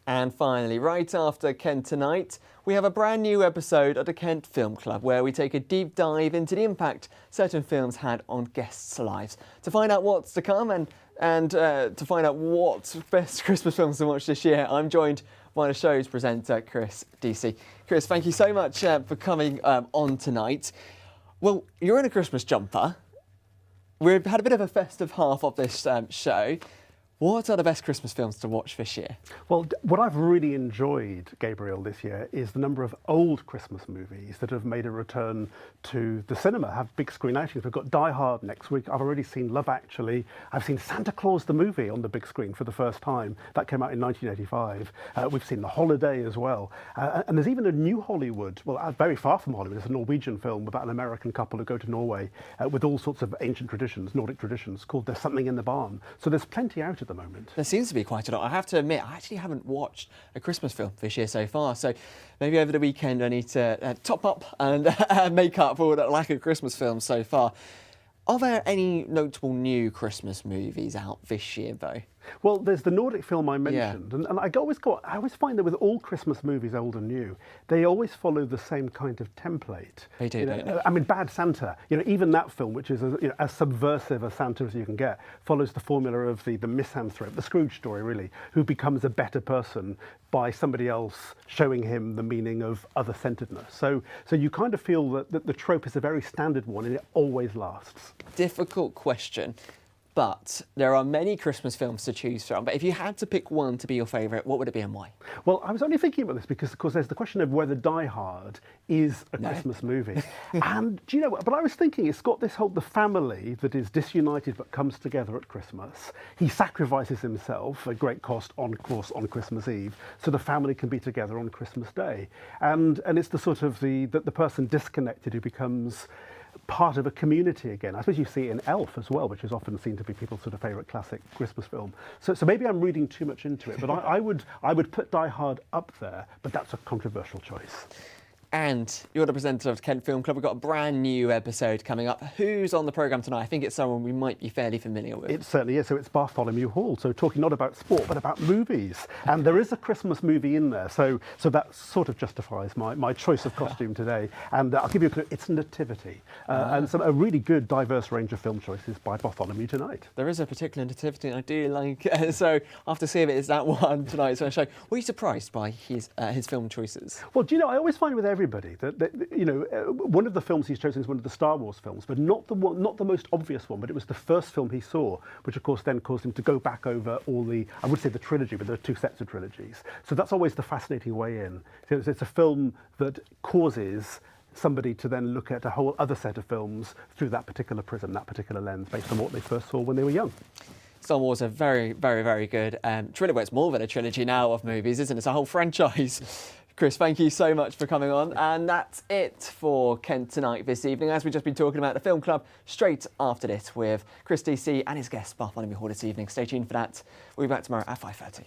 And finally, right after Kent Tonight, we have a brand new episode of the Kent Film Club where we take a deep dive into the impact certain films had on guests' lives. To find out what's to come and to find out what best Christmas films to watch this year, I'm joined by the show's presenter, Chris Deacy. Chris, thank you so much for coming on tonight. Well, you're in a Christmas jumper. We've had a bit of a festive half of this show. What are the best Christmas films to watch this year? Well, what I've really enjoyed, Gabriel, this year is the number of old Christmas movies that have made a return to the cinema, have big screen outings. We've got Die Hard next week. I've already seen Love Actually. I've seen Santa Claus the movie on the big screen for the first time. That came out in 1985. We've seen The Holiday as well. And there's even a new Hollywood, well, very far from Hollywood. It's a Norwegian film about an American couple who go to Norway with all sorts of ancient traditions, Nordic traditions, called There's Something in the Barn. So there's plenty out at the moment. There seems to be quite a lot. I have to admit, I actually haven't watched a Christmas film this year so far, so maybe over the weekend I need to top up and make up for the lack of Christmas films so far. Are there any notable new Christmas movies out this year, though? Well, there's the Nordic film I mentioned, and I always find that with all Christmas movies, old and new, they always follow the same kind of template. They do, don't they? I mean, Bad Santa, even that film, which is as subversive a Santa as you can get, follows the formula of the misanthrope, the Scrooge story, really, who becomes a better person by somebody else showing him the meaning of other-centeredness. So you kind of feel that the trope is a very standard one, and it always lasts. Difficult question. But there are many Christmas films to choose from. But if you had to pick one to be your favourite, what would it be and why? Well, I was only thinking about this because, of course, there's the question of whether Die Hard is a Christmas movie. And do you know what? But I was thinking it's got this the family that is disunited but comes together at Christmas. He sacrifices himself at great cost, on Christmas Eve, so the family can be together on Christmas Day. And it's the sort of the person disconnected who becomes part of a community again. I suppose you see it in Elf as well, which is often seen to be people's sort of favourite classic Christmas film. So maybe I'm reading too much into it, but I would put Die Hard up there, but that's a controversial choice. And you're the presenter of Kent Film Club. We've got a brand new episode coming up. Who's on the programme tonight? I think it's someone we might be fairly familiar with. It certainly is. So it's Bartholomew Hall. So talking not about sport, but about movies. And there is a Christmas movie in there. So that sort of justifies my choice of costume today. And I'll give you a clue. It's Nativity. And a really good, diverse range of film choices by Bartholomew tonight. There is a particular Nativity I do like. So after seeing it, it's that one tonight. So were you surprised by his film choices? Well, do you know, I always find with everybody that one of the films he's chosen is one of the Star Wars films, but not the most obvious one. But it was the first film he saw, which of course then caused him to go back over all I would say the trilogy, but there are two sets of trilogies. So that's always the fascinating way in. So it's a film that causes somebody to then look at a whole other set of films through that particular prism, that particular lens, based on what they first saw when they were young. Star Wars are very, very, very good trilogy. Well, it's more than a trilogy now of movies, isn't it? It's a whole franchise. Chris, thank you so much for coming on. And that's it for Kent Tonight this evening. As we've just been talking about the Film Club, straight after this with Chris Deacy and his guest, Bartholomew Hall, this evening. Stay tuned for that. We'll be back tomorrow at 5:30.